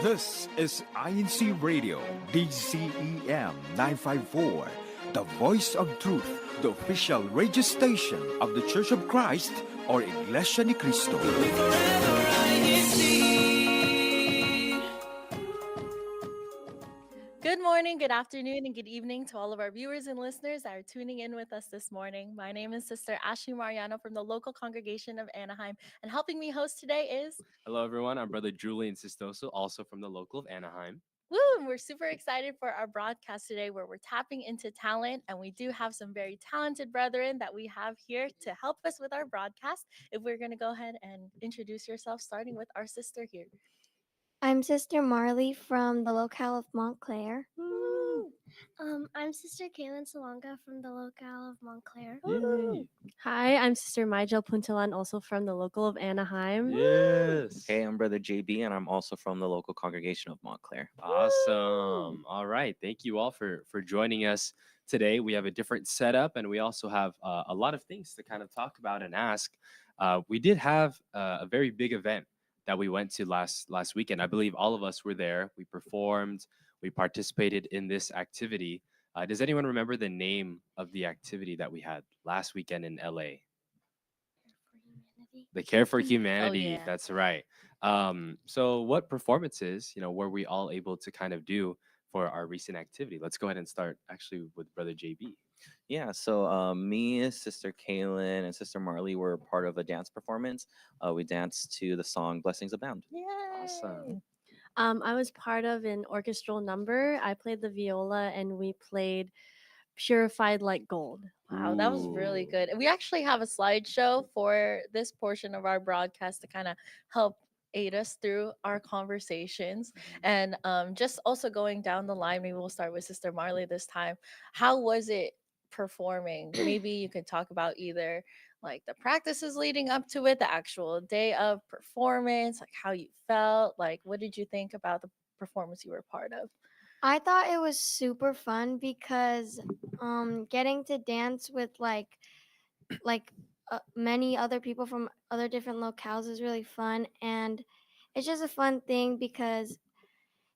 This is INCRadio, DCEM 954, the voice of truth, the official radio station of the Church of Christ, or Iglesianicristo. Good morning, good afternoon, and good evening to all of our viewers and listeners that are tuning in with us this morning. My name is Sister Ashley Mariano from the local congregation of Anaheim, and helping me host today is... Hello, everyone. I'm Brother Julian Sistoso, also from the local of Anaheim. Woo! And we're super excited for our broadcast today where we're tapping into talent, and we do have some very talented brethren that we have here to help us with our broadcast. If we're going to go ahead and introduce yourself, starting with our sister here. I'm Sister Marley from the locale of Montclair. Woo! I'm Sister Kaylin Salonga from the locale of Montclair. Yay. Hi, I'm Sister Maijel Puntalan, also from the local of Anaheim. Yes. Hey, I'm Brother JB, and I'm also from the local congregation of Montclair. Awesome. All right. Thank you all for joining us today. We have a different setup, and we also have a lot of things to kind of talk about and ask. We did have a very big event that we went to last weekend. I believe all of us were there. We performed. We participated in this activity. Does anyone remember the name of the activity that we had last weekend in LA? The Care for Humanity. yeah. That's right. So what performances, were we all able to kind of do for our recent activity? Let's go ahead and start actually with Brother JB. Yeah, so me, Sister Kaylin, and Sister Marley were part of a dance performance. We danced to the song Blessings Abound. Yay! Awesome. I was part of an orchestral number. I played the viola and we played Purified Like Gold. Wow, that was really Ooh. good. We actually have a slideshow for this portion of our broadcast to kind of help aid us through our conversations. And just also going down the line, maybe we'll start with Sister Marley this time. How was it performing? Maybe you could talk about either like the practices leading up to it, the actual day of performance, like how you felt, like what did you think about the performance you were part of? I thought it was super fun because getting to dance with like many other people from other different locales is really fun, and it's just a fun thing because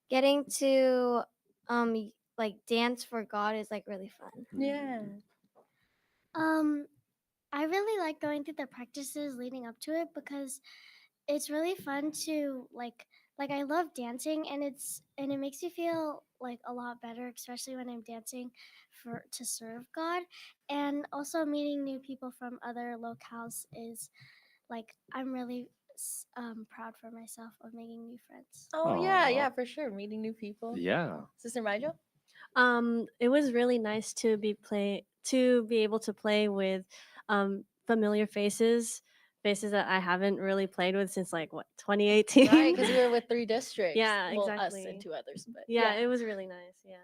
getting to like dance for God is like really fun. Yeah. I really like going through the practices leading up to it because it's really fun to like I love dancing, and it makes me feel like a lot better, especially when I'm dancing to serve God. And also meeting new people from other locales is like I'm really proud for myself of making new friends. Oh yeah, for sure. Meeting new people. Yeah. Sister Majo? It was really nice to be able to play with familiar faces that I haven't really played with since like 2018. Right, because we were with 3 districts. Yeah, Well, us exactly. and 2 others. But yeah, it was really nice. Yeah.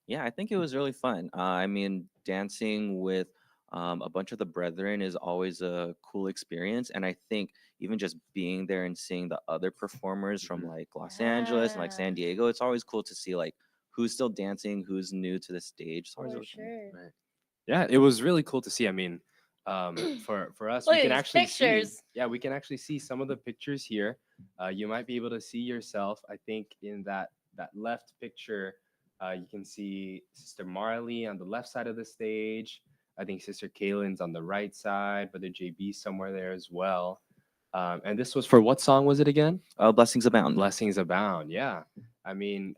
Yeah, I think it was really fun. I mean, dancing with a bunch of the brethren is always a cool experience. And I think even just being there and seeing the other performers from like Los Angeles and like San Yeah. Diego, it's always cool to see like who's still dancing, who's new to the stage. It's always For really fun. sure. Right. Yeah, it was really cool to see. I mean, for us, Look we at can these actually pictures. see. Yeah, we can actually see some of the pictures here. You might be able to see yourself. I think in that left picture, you can see Sister Marley on the left side of the stage. I think Sister Kaylin's on the right side, Brother JB somewhere there as well. And this was for what song was it again? Blessings Abound. Blessings Abound. Yeah. I mean,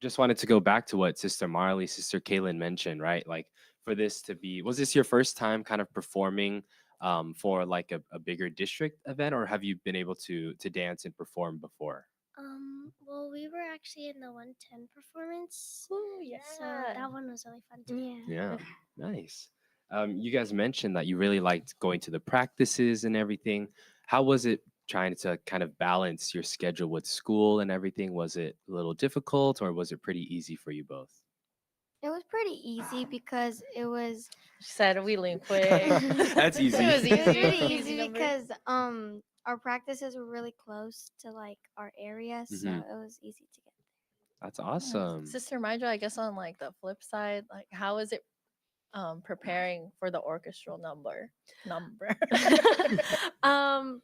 just wanted to go back to what Sister Marley, Sister Kaylin mentioned, right? Like for this to be, was this your first time kind of performing for like a bigger district event, or have you been able to dance and perform before? Well, we were actually in the 110 performance, Ooh, yeah. so that one was really fun too. Yeah. Yeah, nice. You guys mentioned that you really liked going to the practices and everything. How was it trying to kind of balance your schedule with school and everything? Was it a little difficult, or was it pretty easy for you both? It was pretty easy because it was She said we lean quick. That's It easy. was it was easy. really Easy easy number. because our practices were really close to like our area, so Mhm. it was easy to get. That's awesome. Sister Majo, I guess on like the flip side, like how is it preparing for the orchestral number?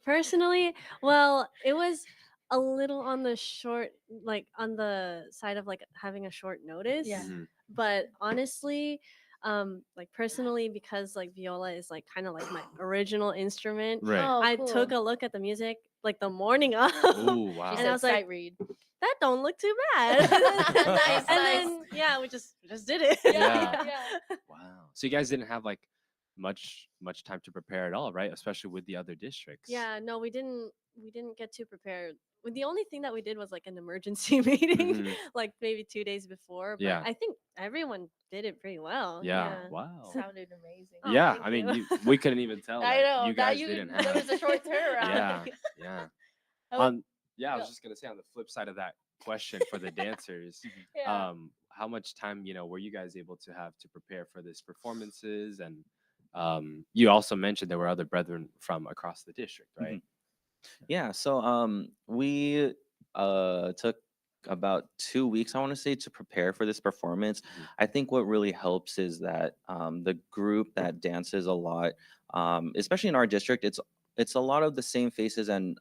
Personally, well, it was a little on the short, like on the side of like having a short notice. Yeah. Mhm. But honestly, like personally, because like viola is like kind of like my original instrument, Right. Oh, I cool. took a look at the music like the morning of. Ooh, wow. She And I said was like, sight read. that don't look too bad. Nice, And nice. then yeah, we just did it. Yeah, yeah. Wow. So you guys didn't have like much time to prepare at all, right? Especially with the other districts. Yeah, no, we didn't. We didn't get too prepared. The only thing that we did was like an emergency meeting, Mhm. like maybe 2 days before. But Yeah. I think everyone did it pretty well. Yeah. Yeah. Wow. Sounded amazing. Oh, Yeah. thank I mean, you. we couldn't even tell I that know you that guys you didn't there was have. a short turnaround. Yeah. Yeah. I was- Yeah, I was yeah. just gonna say on the flip side of that question for the dancers, Yeah. how much time, were you guys able to have to prepare for this performances? And you also mentioned there were other brethren from across the district, right? Yeah, so we took about 2 weeks, I want to say, to prepare for this performance. Mhm. I think what really helps is that the group that dances a lot, especially in our district, it's a lot of the same faces and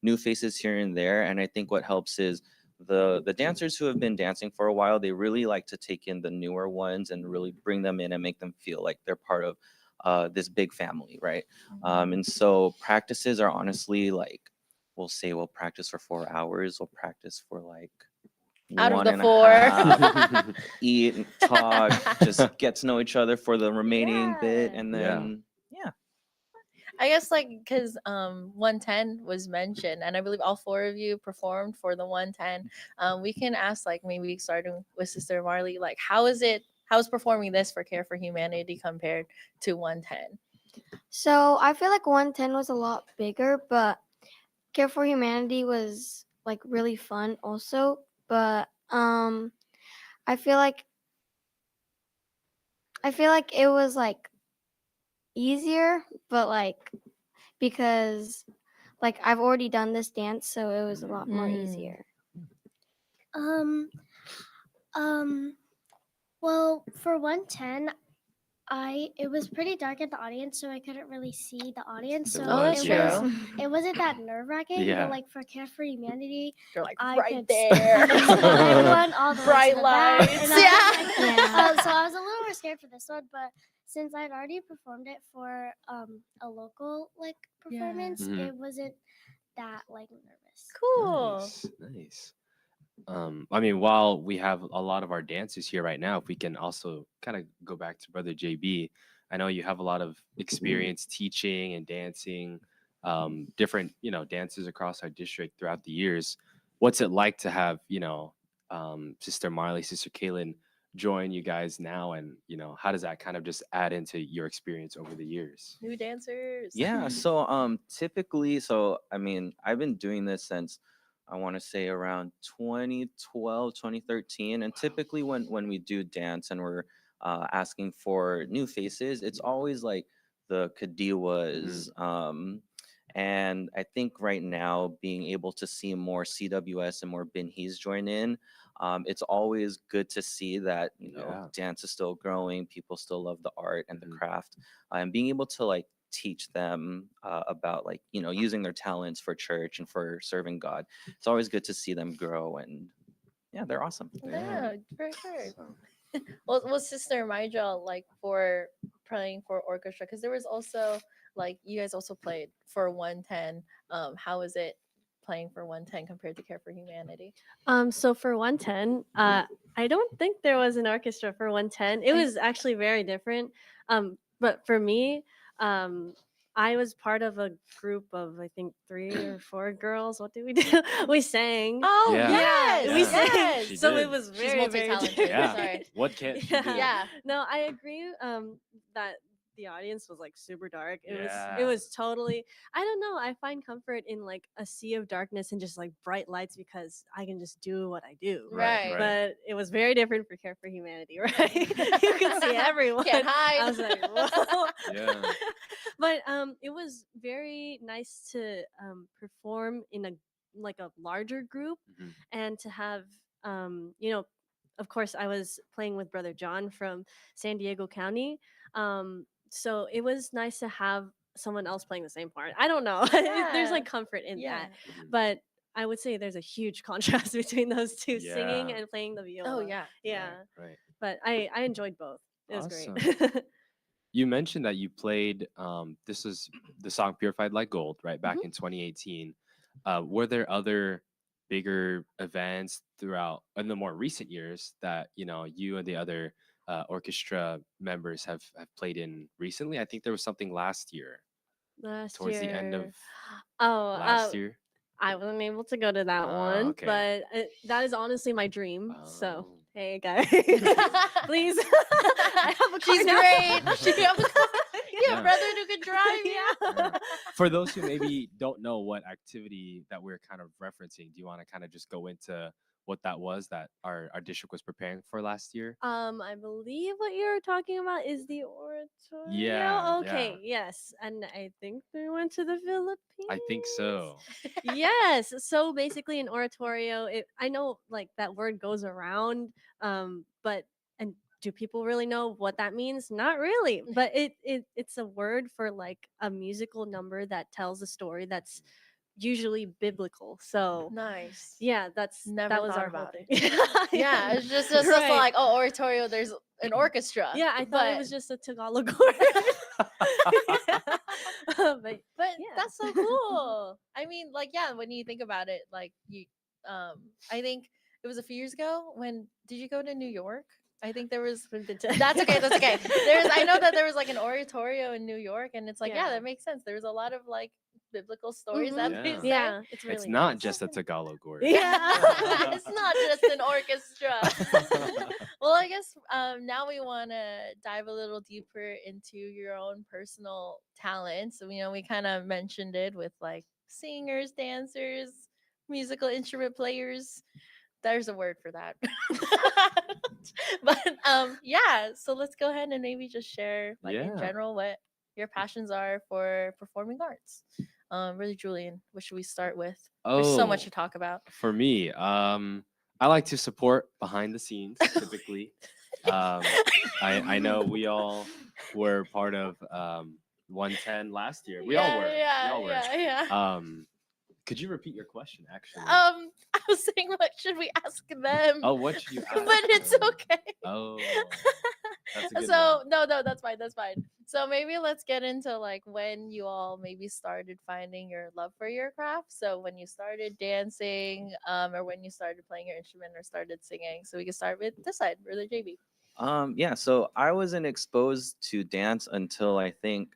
new faces here and there. And I think what helps is the dancers who have been dancing for a while, they really like to take in the newer ones and really bring them in and make them feel like they're part of this big family, right? And so practices are honestly like, we'll practice for 4 hours. We'll practice for like Out of one the and a 4. half, eat and talk, just get to know each other for the remaining bit. Yeah. And Yeah. then, yeah. I guess like because 110 was mentioned, and I believe all 4 of you performed for the 110. We can ask like maybe starting with Sister Marley, like how's performing this for Care for Humanity compared to 110? So I feel like 110 was a lot bigger, but Care for Humanity was like really fun also. But I feel like it was like easier, but like because like I've already done this dance, so it was a lot more easier. Um, well, for 110, it was pretty dark in the audience, so I couldn't really see the audience. It So Oh, that's was, yeah. true. it wasn't that nerve wracking. Yeah. But like for Care for Humanity, You're like I right could there. everyone all the way Bright to the back, lights. and I was like, Yeah. so I was a little more scared for this one, but since I'd already performed it for a local like performance, Mhm. it wasn't that like nervous. Cool. Nice. I mean, while we have a lot of our dancers here right now, if we can also kind of go back to Brother JB, I know you have a lot of experience teaching and dancing, different, dances across our district throughout the years. What's it like to have, Sister Marley, Sister Kaylin join you guys now? And, how does that kind of just add into your experience over the years? New dancers. Yeah, so typically, so I mean, I've been doing this since I want to say around 2012, 2013. And typically when we do dance and we're asking for new faces, it's always like the Kadiwas. And I think right now being able to see more CWS and more Binhis join in, it's always good to see that, Yeah. dance is still growing, people still love the art and the Mhm. craft, and being able to like teach them about like using their talents for church and for serving God. It's always good to see them grow, and yeah, they're awesome. Yeah, for sure. So, Well, Sister Maija, like for playing for orchestra, because there was also like you guys also played for 110. How is it playing for 110 compared to Care for Humanity? So for 110, I don't think there was an orchestra for 110. It was actually very different. But for me, I was part of a group of I think 3 or 4 girls. What did we do? We sang. Oh Yeah. yes, we sang. yes. She So did. it was She's very, very multi-talented. different. Yeah. Sorry. What can't she do? Yeah. No, I agree. That the audience was like super dark. It Yeah. was totally. I don't know. I find comfort in like a sea of darkness and just like bright lights because I can just do what I do. Right. But it was very different for Care for Humanity, right? You could see everyone. Can't hide. I was like, whoa. Yeah. But it was very nice to perform in a larger group Mhm. and to have of course I was playing with Brother John from San Diego County. So it was nice to have someone else playing the same part. I don't know. There's Yeah. like comfort in Yeah. that. But I would say there's a huge contrast between those two, singing Yeah. and playing the viola. Oh yeah. Yeah. Right. But I enjoyed both. It was Awesome. great. You mentioned that you played this is the song Purified Like Gold, right, back Mhm. in 2018. Were there other bigger events throughout in the more recent years that, you and the other orchestra members have played in recently? I think there was something last year, Last towards the end year. of Oh, last year. I wasn't able to go to that Oh, one, okay. but that is honestly my dream. So, Oh. hey guys, please. I have a car She's now. great. She have a car. You have Yeah. a brother who could drive you. Yeah. For those who maybe don't know what activity that we're kind of referencing, do you want to kind of just go into what that was that our district was preparing for last year? I believe what you're talking about is the oratorio. Yeah, Okay, yeah. yes, and I think they went to the Philippines. I think so. Yes. So basically, an oratorio. I know like that word goes around, but and do people really know what that means? Not really. But it's a word for like a musical number that tells a story that's usually biblical. So Nice. yeah, Never that was thought our whole about thing. it. Yeah, it's just also Right. like, oh, oratorio, there's an orchestra. Yeah, I thought but it was just a Tagalog word. Yeah. but yeah. that's so cool. I mean, like, yeah, when you think about it, like you I think it was a few years ago. When did you go to New York? I think there was that's okay, that's okay. I know that there was like an oratorio in New York, and it's like, yeah, Yeah. that makes sense. There was a lot lot of biblical stories that they Yeah. say. Yeah, it's It's really not nice. just a Tagalog word. Yeah. It's not just an orchestra. Well, I guess now we want to dive a little deeper into your own personal talents. So, we kind of mentioned it with like singers, dancers, musical instrument players. There's a word for that. But yeah, so let's go ahead and maybe just share like in Yeah. general what your passions are for performing arts. Really, Julian, what should we start with? There's so much Oh, to talk about. for me, I like to support behind the scenes typically. I know we all were part of 110 last year. We all were. We all were. Yeah. Could you repeat your question actually? I was saying, what should we ask them? Oh, what should you ask? But it's them? okay. Oh, that's a good So one. no, that's fine. That's fine. So maybe let's get into like when you all maybe started finding your love for your craft. So when you started dancing, or when you started playing your instrument or started singing. So we can start with this side, Brother JB. Yeah, so I wasn't exposed to dance until I think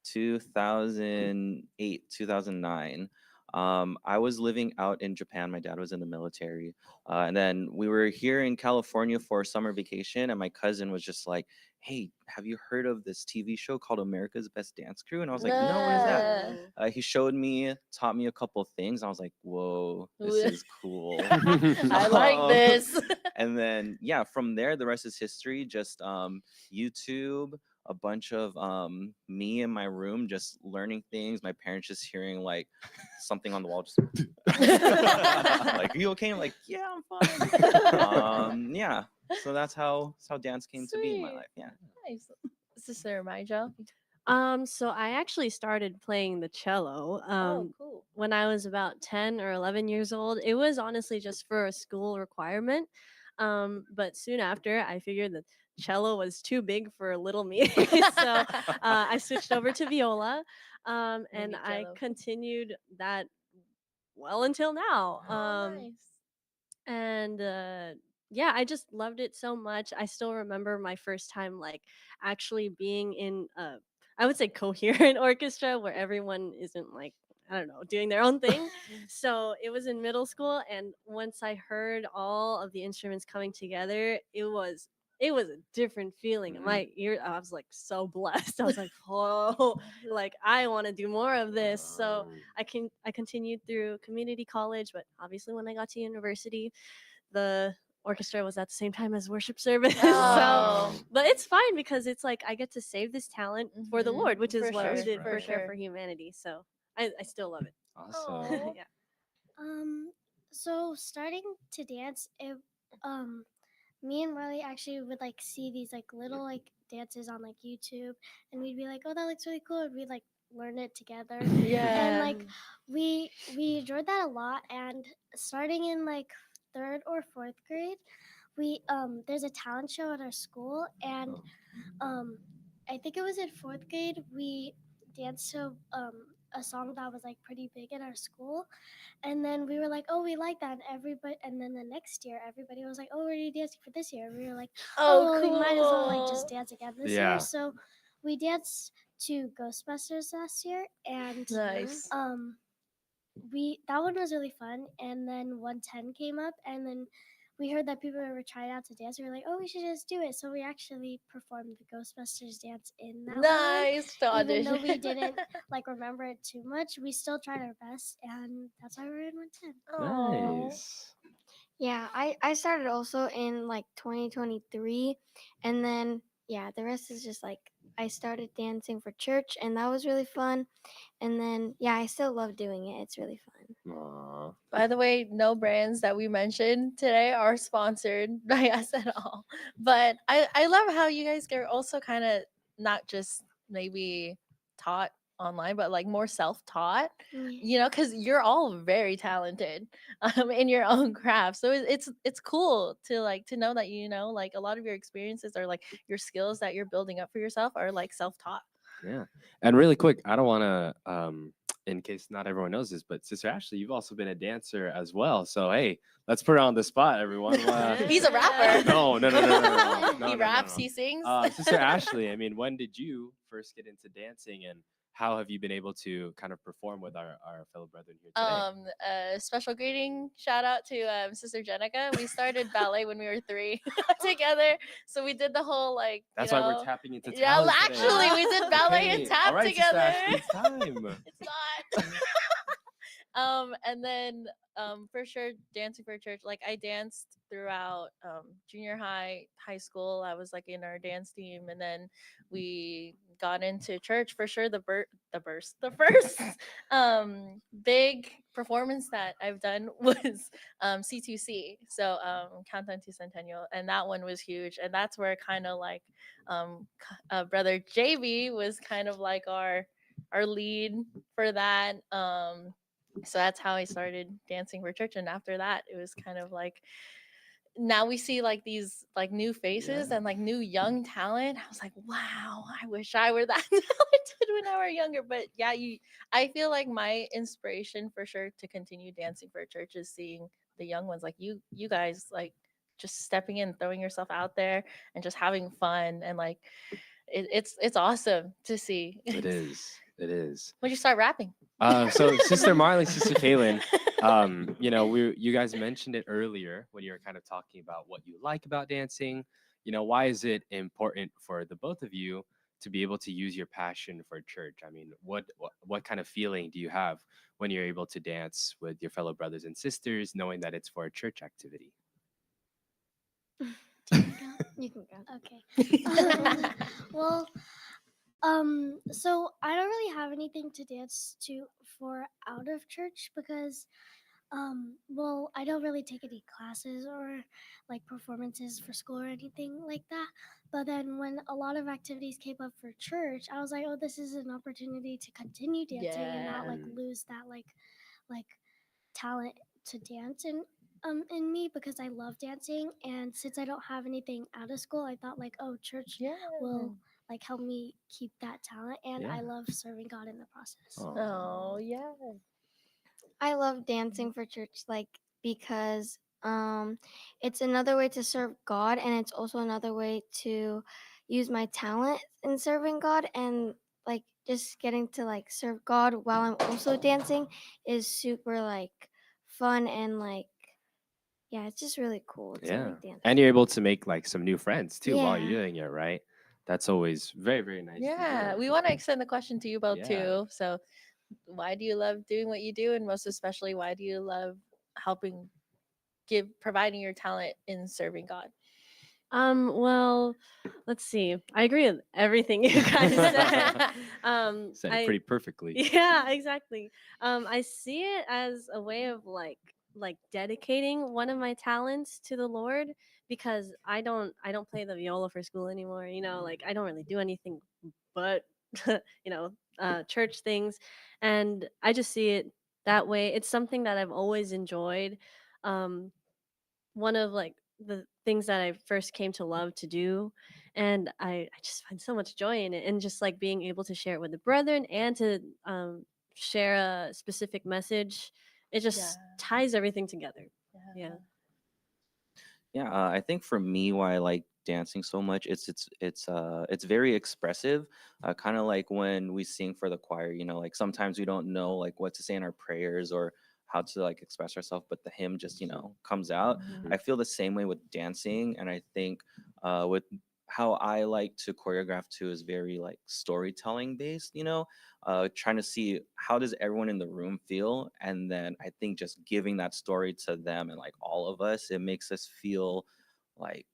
2008, 2009. I was living out in Japan. My dad was in the military. And then we were here in California for summer vacation. And my cousin was just like, hey, have you heard of this TV show called America's Best Dance Crew? And I was like, no, what is that? He showed me, taught me a couple things. I was like, whoa, this is cool. I like this. And then, yeah, from there, the rest is history. Just YouTube, a bunch of me in my room just learning things. My parents just hearing like something on the wall, just like, "Are you okay?" I'm like, "Yeah, I'm fine." Yeah, so that's how dance came to be in my Sweet. life. Yeah. Nice. Sister Maija. So I actually started playing the cello Cool. when I was about 10 or 11 years old. It was honestly just for a school requirement. But soon after, I figured that cello was too big for little me. So I switched over to viola, and Maybe I cello. continued that well until now. Nice. And yeah, I just loved it so much. I still remember my first time like actually being in I would say coherent orchestra where everyone isn't like, I don't know, doing their own thing. So it was in middle school, and once I heard all of the instruments coming together, it was a different feeling in my ear. I was like so blessed. I was like, oh, like I want to do more of this. So I continued through community college, but obviously when I got to university, the orchestra was at the same time as worship service. Oh. So, but it's fine because it's like I get to save this talent for the Mhm. Lord, which is For what sure, we did for for Care sure. for Humanity. So I still love it. Awesome. Yeah. So starting to dance, me and Marley actually would like see these like little like dances on like YouTube, and we'd be like, oh, that looks really cool. And we'd like learn it together. Yeah. And like we enjoyed that a lot. And starting in like 3rd or 4th grade, we there's a talent show at our school, and I think it was in 4th grade we danced to a song that was like pretty big in our school. And then we were like, oh, we like that. And everybody, and then the next year, everybody was like, oh, we're already dancing for this year. And we were like, oh, well, we might as well like just dance again this Yeah. year. So we danced to Ghostbusters last year, and Nice. we that one was really fun. And then 110 came up, and then we heard that people were trying out to dance. We were like, oh, we should just do it. So we actually performed the Ghostbusters dance in that one. Nice. To Even though we audition. didn't like remember it too much, we still tried our best, and that's why we're in 110. Aw. Nice. Yeah, I started also in like 2023, and then yeah, the rest is just like I started dancing for church, and that was really fun. And then yeah, I still love doing it. It's really fun. Aw. By the way, no brands that we mentioned today are sponsored by us at all. But I love how you guys are also kind of not just maybe taught online, but like more self-taught. Yeah. Because you're all very talented in your own craft. So it's cool to like to know that like a lot of your experiences or like your skills that you're building up for yourself are like self-taught. Yeah. And really quick, I don't want to, in case not everyone knows this, but Sister Ashley, you've also been a dancer as well. So, hey, let's put her on the spot, everyone. He's a rapper. No. He raps, he sings. Sister Ashley, I mean, when did you first get into dancing, and how have you been able to kind of perform with our fellow brethren here today? Special greeting shout out to Sister Jenica. We started ballet when we were 3 together, so we did the whole like That's why we're tapping into yeah, talent today. actually we did ballet Hey, and tap all right, Sister together. Ashley, it's time. It's not. And then for sure dancing for church, like I danced throughout junior high school. I was like in our dance team, and then we got into church for sure. The first big performance that I've done was C2C, so Countdown to Centennial, and that one was huge. And that's where kind of like brother JB was kind of like our lead for that. So that's how I started dancing for church. And after that, it was kind of like now we see like these like new faces and like new young talent. I was like, wow, I wish I were that talented when I were younger. But yeah, I feel like my inspiration for sure to continue dancing for church is seeing the young ones like you guys like just stepping in, throwing yourself out there and just having fun. And like it's awesome to see. It is. It is. When you start rapping? So Sister Marley, Sister Kaylin, you guys mentioned it earlier when you were kind of talking about what you like about dancing. Why is it important for the both of you to be able to use your passion for church? I mean, what kind of feeling do you have when you're able to dance with your fellow brothers and sisters, knowing that it's for a church activity? You can go. Okay. Well, so I don't really have anything to dance to for out of church because well, I don't really take any classes or like performances for school or anything like that. But then when a lot of activities came up for church, I was like, oh, this is an opportunity to continue dancing and not like lose that like talent to dance in me because I love dancing. And since I don't have anything out of school, I thought like, oh, church will like help me keep that talent, and I love serving God in the process. Oh yeah. I love dancing for church, like because it's another way to serve God, and it's also another way to use my talent in serving God, and like just getting to like serve God while I'm also dancing is super like fun, and like yeah, it's just really cool to like dance. And you're able to make like some new friends too while Yeah. you're doing it, right? That's always very, very nice. Yeah, we want to extend the question to you both too. So, why do you love doing what you do, and most especially, why do you love helping providing your talent in serving God? Well, let's see. I agree with everything you guys said. Said it pretty perfectly. Yeah, exactly. I see it as a way of like dedicating one of my talents to the Lord, because I don't play the viola for school anymore. Like I don't really do anything but church things, and I just see it that way. It's something that I've always enjoyed. Um, one of like the things that I first came to love to do, and I just find so much joy in it, and just like being able to share it with the brethren and to share a specific message. It Yeah. just ties everything together. Yeah. Yeah, I think for me, why I like dancing so much, it's very expressive. Kind of like when we sing for the choir, like sometimes we don't know like what to say in our prayers or how to like express ourselves, but the hymn just comes out. Mhm. I feel the same way with dancing, and I think with how I like to choreograph too is very like storytelling based. Trying to see how does everyone in the room feel, and then I think just giving that story to them and like all of us, it makes us feel like,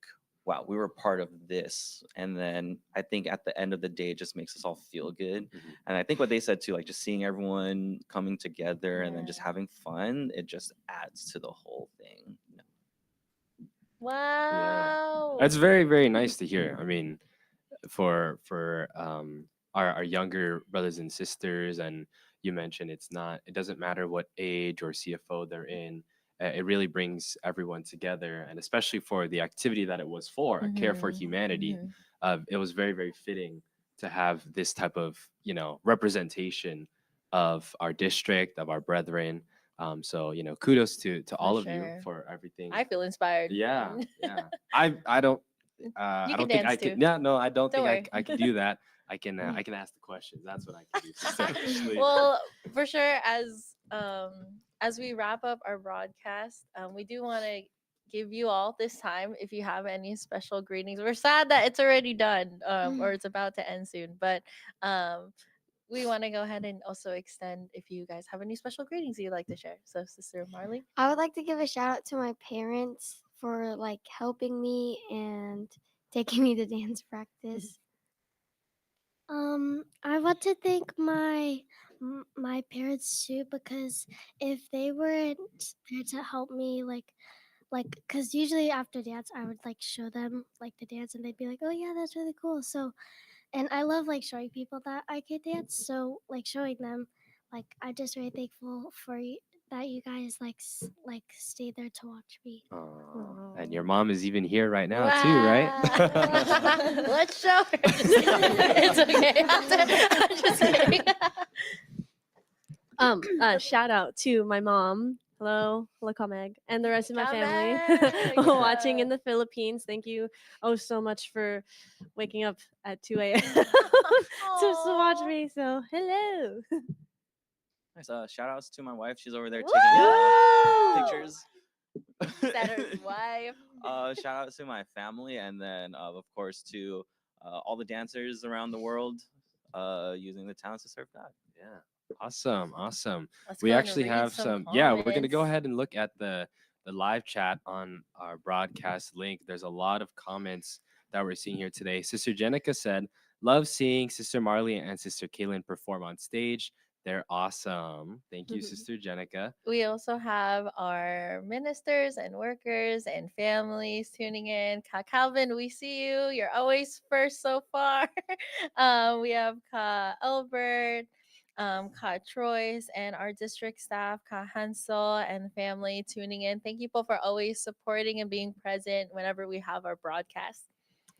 wow, we were part of this. And then I think at the end of the day, it just makes us all feel good. And I think what they said too, like just seeing everyone coming together and then just Yeah. having fun, it just adds to the whole thing. Wow. That's very, very nice to hear. I mean, for our younger brothers and sisters, and you mentioned it doesn't matter what age or CFO they're in. It really brings everyone together, and especially for the activity that it was for, a care for Mhm. humanity. Mhm. It was very, very fitting to have this type of representation of our district, of our brethren. So kudos to For all of you sure. for everything. I feel inspired. Yeah, yeah. I don't You I can don't think dance I could. too. No, no, I don't Don't think worry. I could do that. I can ask the questions. That's what I can do, sister. Actually. Well, for sure, as we wrap up our broadcast, we do want to give you all this time if you have any special greetings. We're sad that it's already done, or it's about to end soon, but um we want to go ahead and also extend if you guys have any special greetings you'd like to share. So, Sister Marley. I would like to give a shout out to my parents for like helping me and taking me to dance practice. I want to thank my parents too, because if they weren't there to help me, because usually after dance I would like show them like the dance, and they'd be like, "Oh yeah, that's really cool." So, and I love like showing people that I can dance. So like showing them, like I'm just very thankful for you that you guys like stay there to watch me. Aw, and your mom is even here right now too, right? Wow. Let's show her. Just kidding. It's okay. I'm just kidding. Shout out to my mom. Hello, Meg, and the rest of my family Kameg. watching in the Philippines. Thank you so much for waking up at 2 a.m. to watch Aw. me. So hello. Nice. Shout outs to my wife. She's over there Woo! taking pictures. Said his wife. Shout out to my family, and then of course to all the dancers around the world using the talents to serve God. Yeah. Awesome. Awesome. Let's We go and actually read have some yeah, we're gonna go comments. ahead and look at the live chat on our broadcast link. There's a lot of comments that we're seeing here today. Sister Jenica said, love seeing Sister Marley and Sister Kaylin perform on stage. They're awesome. Thank you, Sister Jenica. We also have our ministers and workers and families tuning in. Ka Calvin, we see you. You're always first so far. We have Ka Albert, Ka Troyes, and our district staff, Ka Hansel and family tuning in. Thank you both for always supporting and being present whenever we have our broadcast.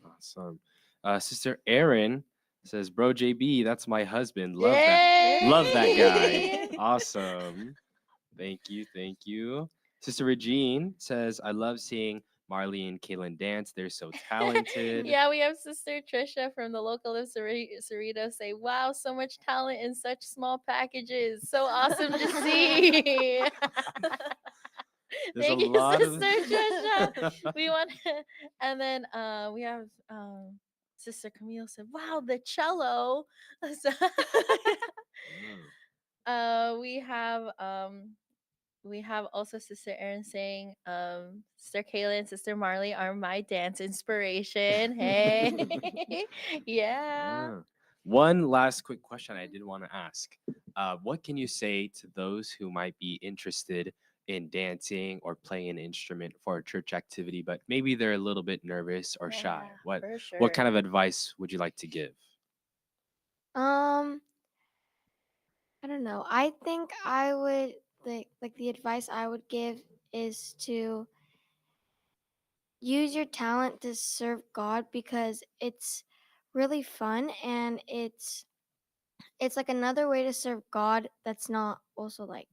Awesome. Sister Erin says, "Bro JB, that's my husband. Love that. Yay! Love that guy. Awesome. Thank you. Thank you." Sister Regine says, "I love seeing Marley and Kaylin dance. They're so talented." Yeah, we have Sister Trisha from the local of Cerrito say, "Wow, so much talent in such small packages. So awesome to see." There's a Thank you, lot Sister of Trisha. We want, and then we have Sister Camille said, "Wow, the cello." So, Mm. we have we have also Sister Erin saying, Sister Kayla and Sister Marley are my dance inspiration. Hey. Yeah. Ah. One last quick question I did want to ask. What can you say to those who might be interested in dancing or playing an instrument for a church activity, but maybe they're a little bit nervous or shy? Yeah, What for what kind sure. of advice would you like to give? Um, I don't know. I think I would like the advice I would give is to use your talent to serve God because it's really fun and it's like another way to serve God that's not also like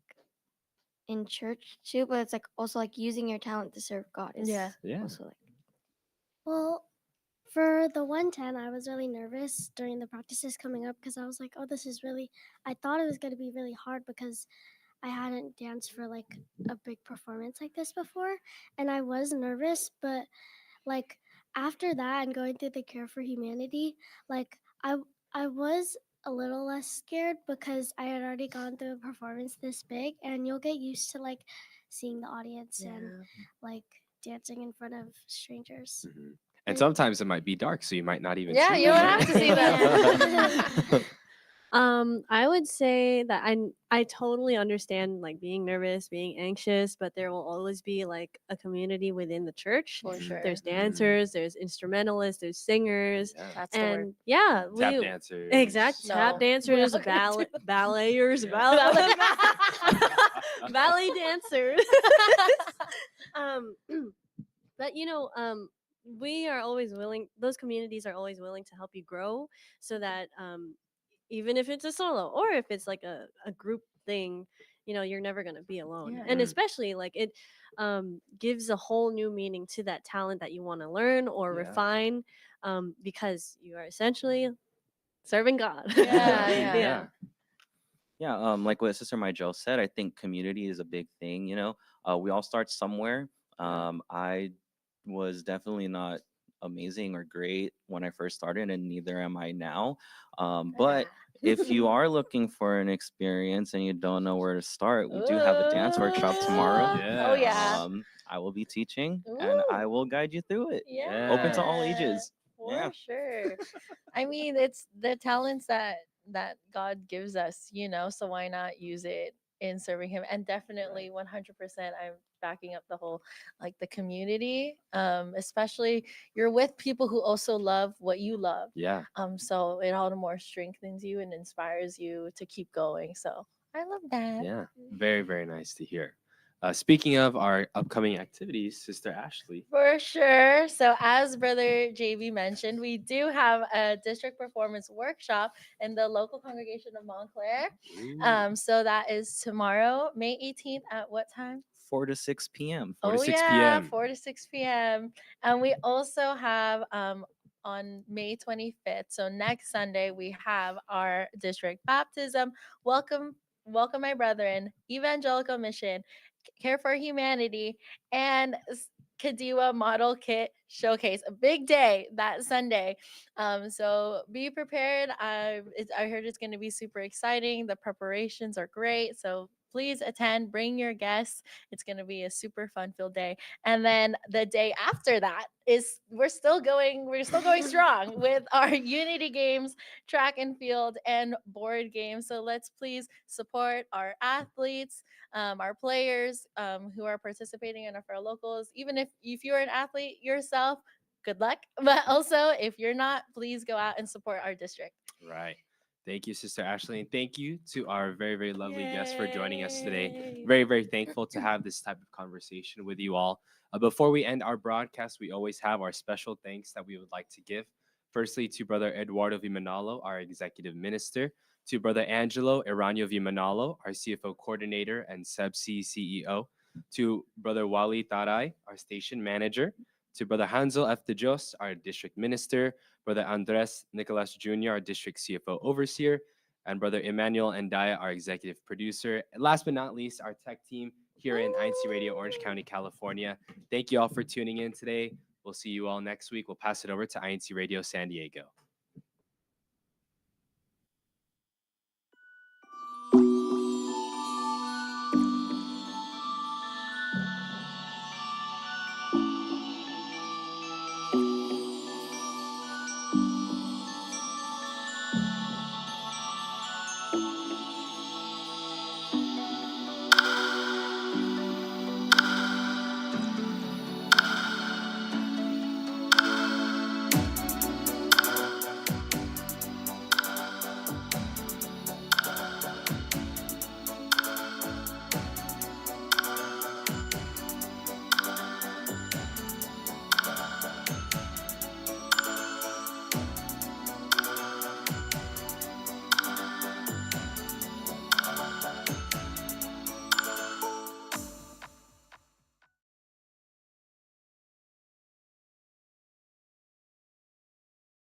in church too, but it's like also like using your talent to serve God is Yeah. Yeah. also like Well, for the 110, I was really nervous during the practices coming up because I was like, oh, this is really, I thought it was going to be really hard because I hadn't danced for like a big performance like this before. And I was nervous, but like after that and going through the Care for Humanity, like I was a little less scared because I had already gone through a performance this big, and you'll get used to like seeing the audience and Yeah. like dancing in front of strangers. Mhm. And And- sometimes it might be dark, so you might not even Yeah, see you them, don't right? have to see them. I would say that I totally understand like being nervous, being anxious, but there will always be like a community within the church. For sure. There's dancers, there's instrumentalists, there's singers, Yeah. That's the word. and yeah, Tap we dancers. exact No, tap we're dancers, not gonna do it. balleters, Ballet- ballet dancers. um, but we are always willing. Those communities are always willing to help you grow, so that even if it's a solo or if it's like a group thing, you're never going to be alone. Yeah. And Mm. especially like it gives a whole new meaning to that talent that you want to learn or Yeah. refine, because you are essentially serving God. Yeah, yeah. Yeah. Yeah, like what Sister Joe said, I think community is a big thing. We all start somewhere. I was definitely not amazing or great when I first started, and neither am I now. But if you are looking for an experience and you don't know where to start, we do have a dance workshop tomorrow. Yeah. Oh yeah. I will be teaching, and Ooh. I will guide you through it. Yeah. Open to all ages. For Yeah. sure. I mean, it's the talents that God gives us, so why not use it in serving him? And definitely 100% I'm backing up the whole like the community. Especially you're with people who also love what you love. Yeah. So it all the more strengthens you and inspires you to keep going. So I love that. Yeah. Very, very nice to hear. Speaking of our upcoming activities, Sister Ashley. For sure. So, as Brother JV mentioned, we do have a district performance workshop in the local congregation of Montclair. So that is tomorrow, May 18th at what time? 4 to 6 p.m. 4 to Oh 6 yeah, p.m. 4 to 6 p.m. And we also have on May 25th, so next Sunday, we have our district baptism. Welcome, welcome, my brethren, Evangelical Mission, Care for Humanity, and Kadiwa Model Kit Showcase. A big day that Sunday. So be prepared. I heard it's going to be super exciting. The preparations are great. So please attend, bring your guests. It's going to be a super fun filled day. And then the day after that is we're still going strong with our Unity games, track and field, and board games. So let's please support our athletes, our players who are participating in our locals. Even if you're an athlete yourself, good luck. But also, if you're not, please go out and support our district. Right. Thank you, Sister Ashley. And thank you to our very, very lovely guests for joining us today. Yay. Very, very thankful to have this type of conversation with you all. Before we end our broadcast, we always have our special thanks that we would like to give. Firstly, to Brother Eduardo V. Manalo, our executive minister. To Brother Angelo Eranio V. Manalo, our CFO coordinator and CEBSI CEO. To Brother Wally Taray, our station manager. To Brother Hansel F. De Jos, our district minister. Brother Andres Nicolas Jr., our district CFO overseer, and Brother Emmanuel Andaya, our executive producer. And last but not least, our tech team here in INCRadio, Orange County, California. Thank you all for tuning in today. We'll see you all next week. We'll pass it over to INCRadio San Diego.